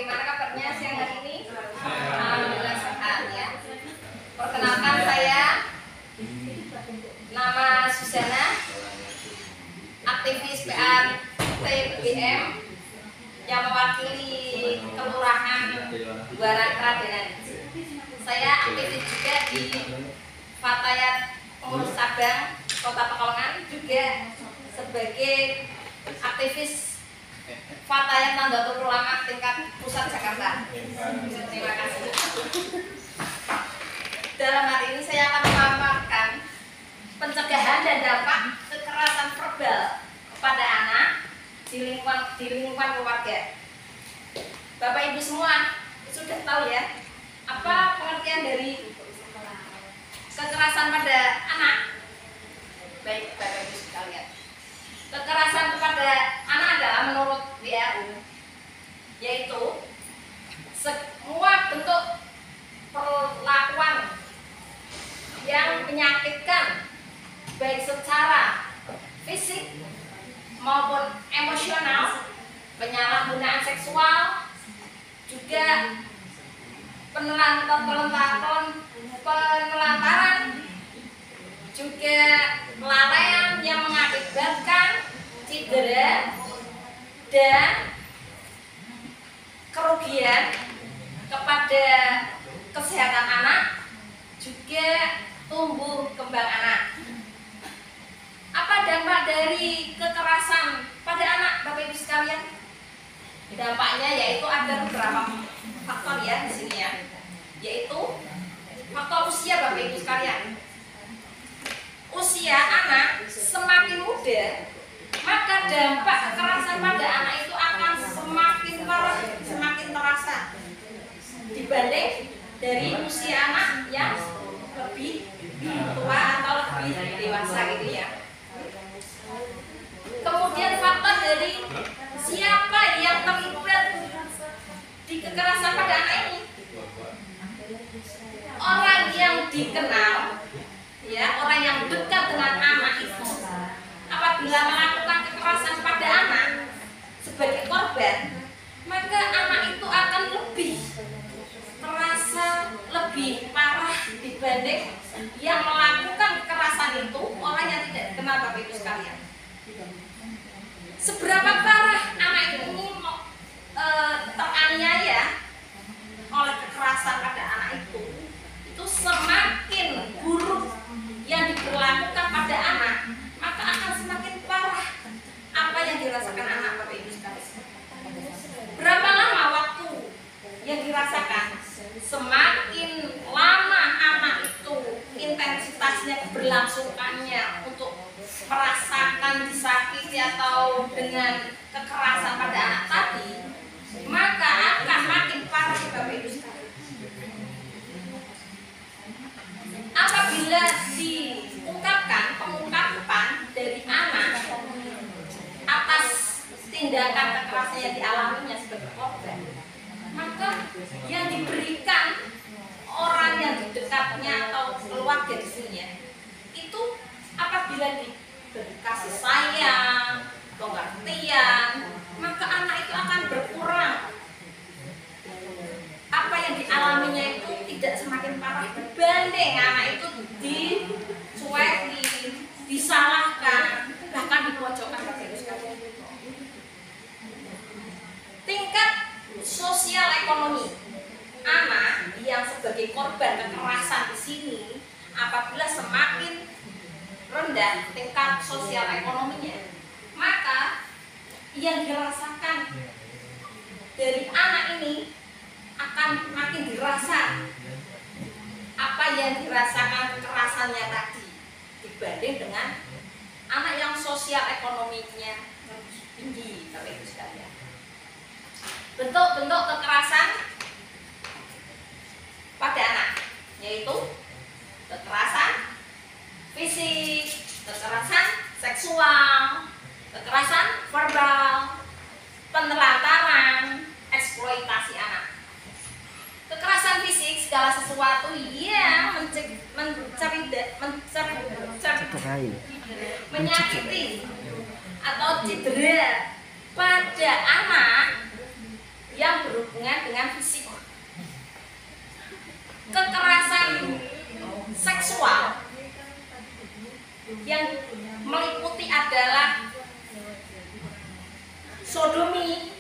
bagaimana kabarnya siang hari ini? Alhamdulillah sehat ya. Perkenalkan saya, nama Susana, aktivis PATBM yang mewakili Kelurahan Buaran Kradenan. Saya aktivis juga di Fatayat Pengurus Cabang Kota Pekalongan, juga sebagai aktivis Fatayat Nahdlatul Ulama tingkat pusat Jakarta. Terima kasih. Dalam hari ini saya akan memaparkan pencegahan dan dampak kekerasan verbal kepada anak di lingkungan keluarga. Bapak Ibu semua sudah tahu ya, apa pengertian dari kekerasan pada anak? Baik, Bapak Ibu sekalian. Kekerasan kepada anak adalah menurut WHO yaitu semua bentuk perlakuan yang menyakitkan baik secara fisik maupun emosional, penyalahgunaan seksual, juga penelantaran, juga kelalaian yang mengakibatkan cedera dan kerugian kepada kesehatan anak, juga tumbuh kembang anak. Apa dampak dari kekerasan pada anak, Bapak Ibu sekalian? Dampaknya yaitu ada beberapa faktor ya di sini ya, yaitu faktor usia, Bapak Ibu sekalian. Usia anak semakin muda, maka dampak kekerasan pada anak itu akan semakin parah, semakin terasa dibanding dari usia anak yang lebih tua atau lebih dewasa gitu ya. Kemudian faktor dari siapa yang terlibat di kekerasan pada anak ini. Orang yang dikenal ya, orang yang dekat dengan anak itu apabila melakukan kekerasan pada anak sebagai korban, maka anak itu akan lebih terasa lebih parah dibanding yang melakukan kekerasan itu orang yang tidak dikenal, Bapak Ibu sekalian. Seberapa parah anak ini teraniaya oleh kekerasan pada anak itu semakin buruk yang diberlakukan pada anak, maka akan semakin parah apa yang dirasakan anak, Bapak Ibu sekalian. Berapa lama waktu yang dirasakan? Semakin lama anak itu intensitasnya keberlangsungannya untuk merasakan disakiti atau dengan kekerasan pada anak tadi, maka akan makin parah, Bapak Ibu sekalian. Apabila diungkapkan pengungkapan dari anak atas tindakan kekerasan yang dialaminya sebagai korban, maka yang diberikan orang yang di dekatnya atau keluarga di sini ya, itu apabila diberi kasih sayang, pengertian, maka anak itu akan berkurang. Apa yang dialaminya itu tidak semakin parah dibanding anak itu dicueki, disalahkan, bahkan dipojokkan. Tingkat sosial ekonomi anak yang sebagai korban kekerasan di sini, apabila semakin rendah tingkat sosial ekonominya, maka yang dirasakan dari anak ini akan makin dirasa apa yang dirasakan kekerasannya tadi dibanding dengan anak yang sosial ekonominya tinggi, Bapak Ibu sekalian. Bentuk-bentuk kekerasan pada anak yaitu kekerasan fisik, kekerasan seksual, kekerasan verbal, penelantaran, eksploitasi anak. Kekerasan fisik segala sesuatu yang menyakiti atau cedera pada anak yang berhubungan berhubungan dengan fisik. Kekerasan seksual yang meliputi adalah sodomi,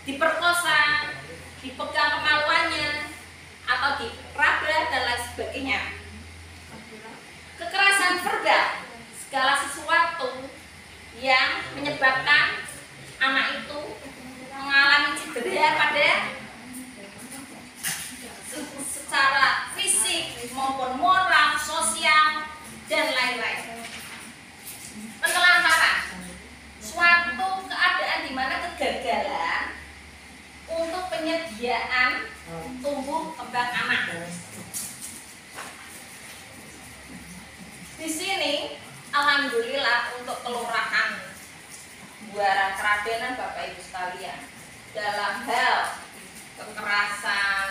diperkosa, dipegang kemaluannya, atau diraba dan lain sebagainya. Kekerasan verbal, segala sesuatu yang menyebabkan anak itu mengalami cedera pada secara fisik maupun moral, sosial, dan lain-lain. Penelantaran, suatu keadaan di mana kegagalan untuk penyediaan tumbuh kembang anak. Di sini, alhamdulillah untuk kelurahan Buaran Kradenan, Bapak Ibu sekalian, dalam hal kekerasan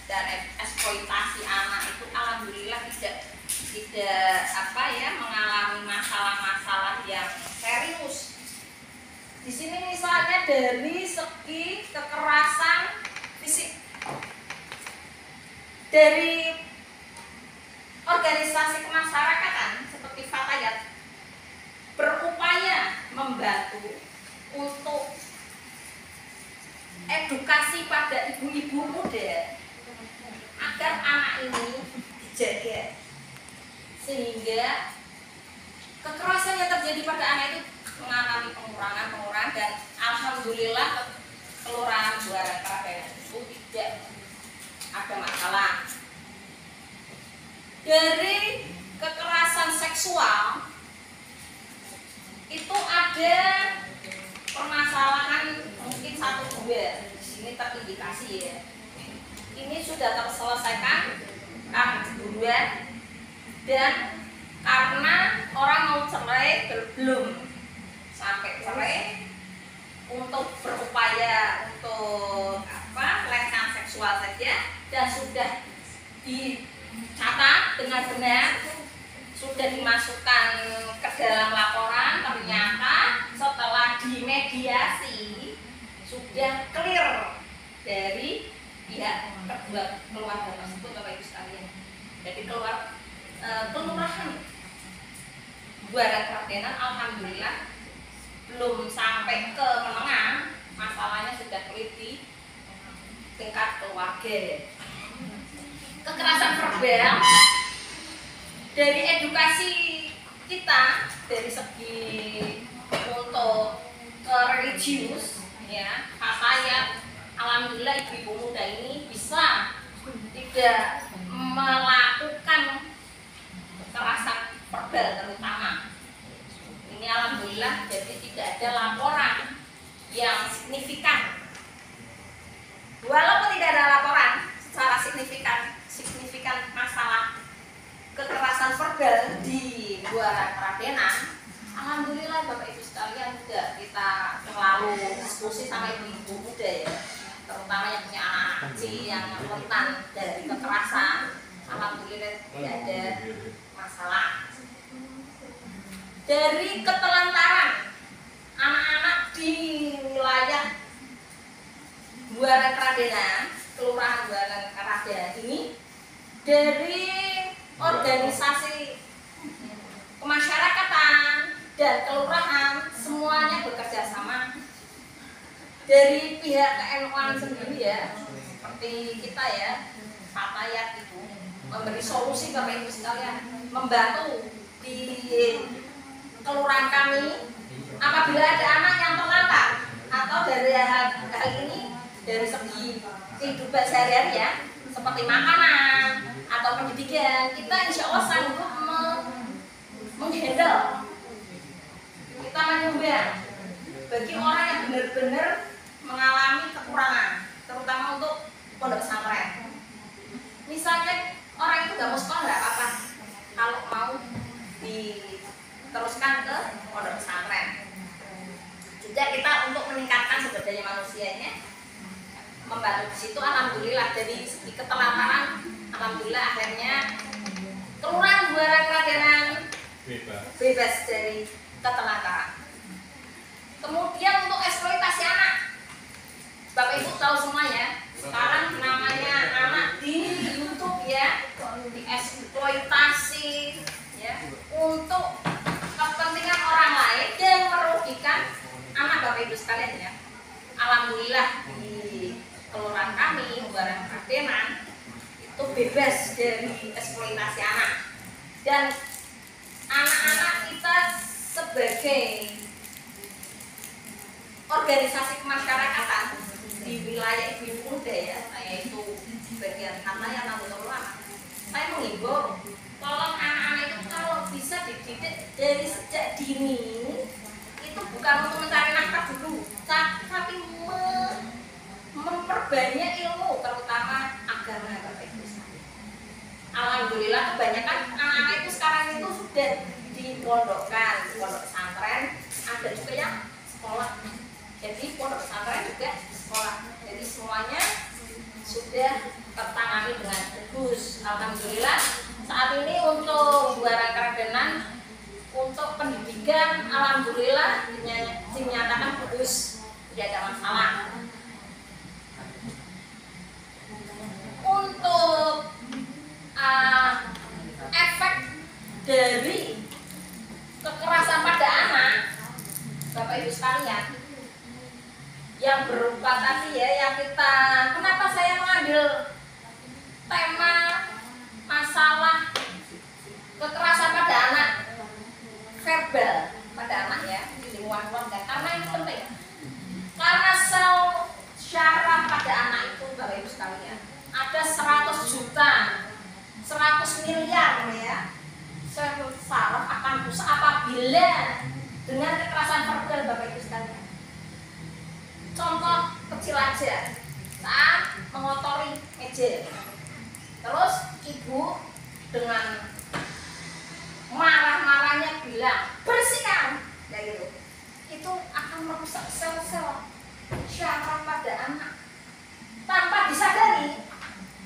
dan eksploitasi anak itu alhamdulillah tidak mengalami masalah-masalah yang serius. Di sini misalnya dari segi kekerasan fisik, dari organisasi kemasyarakatan seperti Fatayat berupaya membantu untuk edukasi pada ibu-ibu muda agar anak ini dijaga, sehingga kekerasan yang terjadi pada anak itu mengalami pengurangan dan alhamdulillah kelurahan Buaran Kradenan itu tidak ada masalah. Dari kekerasan seksual itu ada permasalahan mungkin 1-2 di sini terindikasi ya. Ini sudah terselesaikan karena keburuan dan karena orang mau cerai belum sampai cerai, untuk berupaya untuk pelecehan seksual saja dan sudah dicatat dengan benar, sudah dimasukkan ke dalam laporan, ternyata setelah dimediasi sudah clear dari pihak kedua keluarga tersebut, Bapak Ibu sekalian. Jadi kelurahan Buaran Kradenan alhamdulillah belum sampai ke menengah, masalahnya sudah clear di tingkat keluarga. Kekerasan verbal, dari edukasi kita dari segi untuk religius ya, Fatayat alhamdulillah ibu-ibu muda ini bisa tidak melakukan kekerasan verbal terutama. Ini alhamdulillah jadi tidak ada laporan yang signifikan. Walaupun tidak ada laporan secara signifikan masalah kekerasan verbal di Buaran Kradenan, alhamdulillah Bapak Ibu sekalian juga kita selalu diskusi sama ibu-ibu muda ya, terutama yang punya anak kecil yang rentan dari kekerasan. Alhamdulillah tidak ada masalah. Dari ketelantaran anak-anak di wilayah Buaran Kradenan, kelurahan Buaran Kradenan ini, dari organisasi kemasyarakatan dan kelurahan semuanya bekerja sama. Dari pihak KNU sendiri ya, seperti kita ya, Fatayat itu memberi solusi Bapak Ibu sekalian, membantu di kelurahan kami apabila ada anak yang terlantar atau dari hal ini dari segi kehidupan sehari-hari ya, seperti makanan atau pendidikan, kita insya Allah sanggup menghandle, kita menyumbang bagi orang yang benar-benar mengalami kekurangan, terutama untuk pondok pesantren. Misalnya orang itu nggak mau sekolah nggak apa-apa, kalau mau diteruskan ke pondok pesantren. Juga kita untuk meningkatkan sumber daya manusianya, membantu di situ. Alhamdulillah dari segi ketelantaran, alhamdulillah akhirnya kelurahan Buaran Kradenan bebas dari ketelantaran. Kemudian untuk eksploitasi anak, Bapak Ibu tahu semuanya, sekarang namanya anak di YouTube ya, dieksploitasi ya untuk kepentingan orang lain dan merugikan anak Bapak Ibu sekalian ya. Alhamdulillah di kelurahan kami, Muara Kradenan itu bebas dari eksploitasi anak, dan anak-anak kita sebagai organisasi kemasyarakatan di wilayah Ibu Muda ya, saya itu bagian karena yang anggota ulama, saya menghimbau tolong anak-anak itu kalau bisa dididik dari sejak dini, itu bukan untuk mencari nafkah dulu, tapi memperbanyak ilmu, terutama agama Bapak Ibu. Alhamdulillah kebanyakan anak-anak itu sekarang itu sudah dipondokkan, pondok pesantren, ada juga yang sekolah. Jadi pondok pesantren juga sekolah. Jadi semuanya sudah tertangani dengan bagus. Alhamdulillah saat ini untuk Muara Kradenan untuk pendidikan alhamdulillah dinyatakan bagus, tidak ada masalah. Untuk efek dari kekerasan pada anak, Bapak Ibu sekalian, yang berupa tadi ya, yang kita, kenapa saya mengambil tema masalah kekerasan pada anak, verbal pada anak ya, di lingkungan keluarga, karena ini penting. Karena sel syaraf pada anak itu Bapak Ibu sekalian ada 100 juta, 100 miliar ya. Sel syaraf akan rusak apabila dengan kekerasan verbal Bapak Ibu sekalian. Contoh kecil aja, saat mengotori meja, terus ibu dengan marah-marahnya bilang bersihkan, kayak gitu, itu akan merusak sel-sel syaraf pada anak tanpa disadari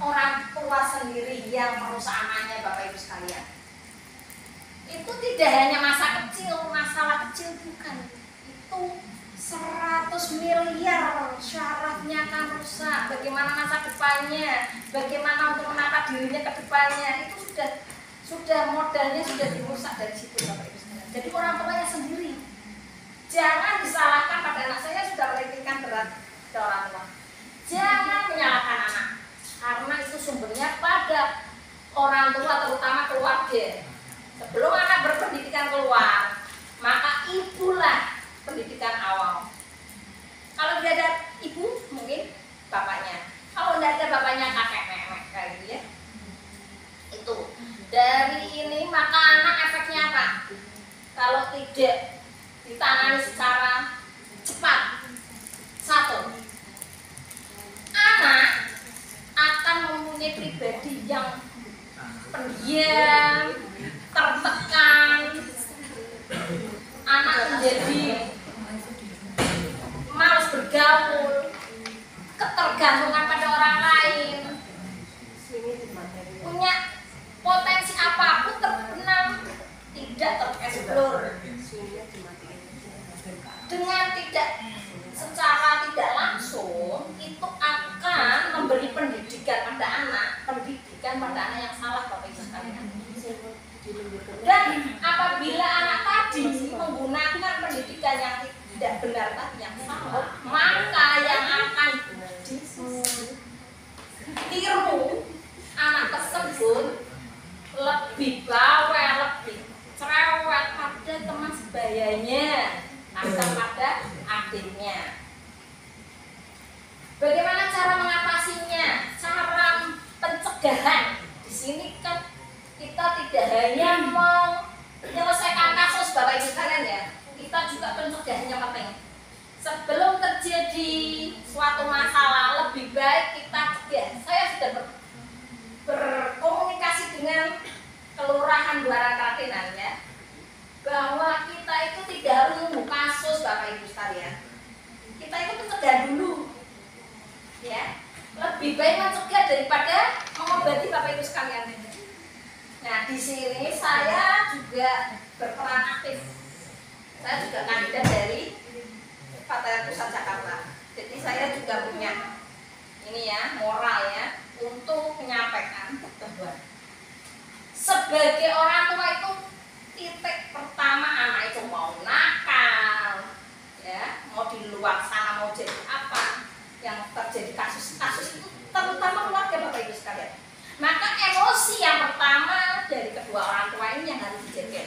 orang tua sendiri yang merusak anaknya. Bapak Ibu sekalian, itu tidak hanya masa kecil, masalah kecil bukan, itu 100 miliar syarafnya akan rusak. Bagaimana masa depannya, bagaimana untuk menata dirinya ke depannya, itu sudah modalnya sudah dirusak dari situ Bapak Ibu sekalian. Jadi orang tuanya sendiri, jangan disalahkan pada anak. Saya sudah menitikkan berat ke orang tua, jangan menyalahkan anak, karena itu sumbernya pada orang tua, terutama keluarga. Sebelum anak berpendidikan keluar, maka ibulah pendidikan awal. Kalau tidak ada ibu, mungkin bapaknya. Kalau tidak ada bapaknya, kakek nenek kayak gitu ya. Itu dari ini, maka anak efeknya apa? Kalau tidak ditangani secara cepat, satu, anak akan mempunyai pribadi yang pendiam, tertekan. Anak menjadi malas bergaul, ketergantungan pada orang lain, punya potensi apapun terbenam, tidak tereksplor. Dengan tidak secara tidak langsung itu akan memberi pendidikan pada anak, yang salah Bapak Ibu sekalian. Dan apabila anak tadi menggunakan pendidikan yang tidak benar tadi, yang salah, maka yang akan ditiru anak tersebut lebih bawel, lebih cerewet pada teman sebayanya atau pada adiknya. Bagaimana cara mengatasinya? Cara pencegahan di sini kan kita tidak hanya menyelesaikan kasus Bapak Ibu sekalian ya, kita juga pencegahannya penting. Sebelum terjadi suatu masalah, lebih baik kita cegah. Saya sudah berkomunikasi dengan Kelurahan Muara Kradenan ya, bahwa kita itu tidak harus menunggu kasus Bapak Ibu sekalian. Kita itu mencegah dulu, ya. Lebih baik mencegah daripada mengobati Bapak Ibu sekalian. Nah, di sini saya juga berperan aktif. Saya juga kandidat dari Partai Pusat Jakarta. Jadi saya juga punya ini ya, moral ya, untuk menyampaikan bahwa sebagai orang tua itu titik pertama anak itu mau nakal, ya, mau di luar sana mau jadi apa, yang terjadi kasus-kasus itu terutama keluarga Bapak Ibu sekalian. Maka emosi yang pertama dari kedua orang tua ini yang harus dijaga.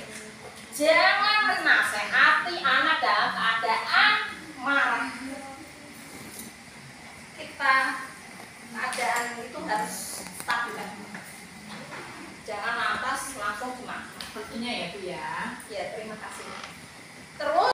Jangan menasehati anak dalam keadaan marah. Kita keadaan itu harus stabil. Jangan lantas langsung dimarahi. Tentunya ya Bu ya. Ya, terima kasih. Terus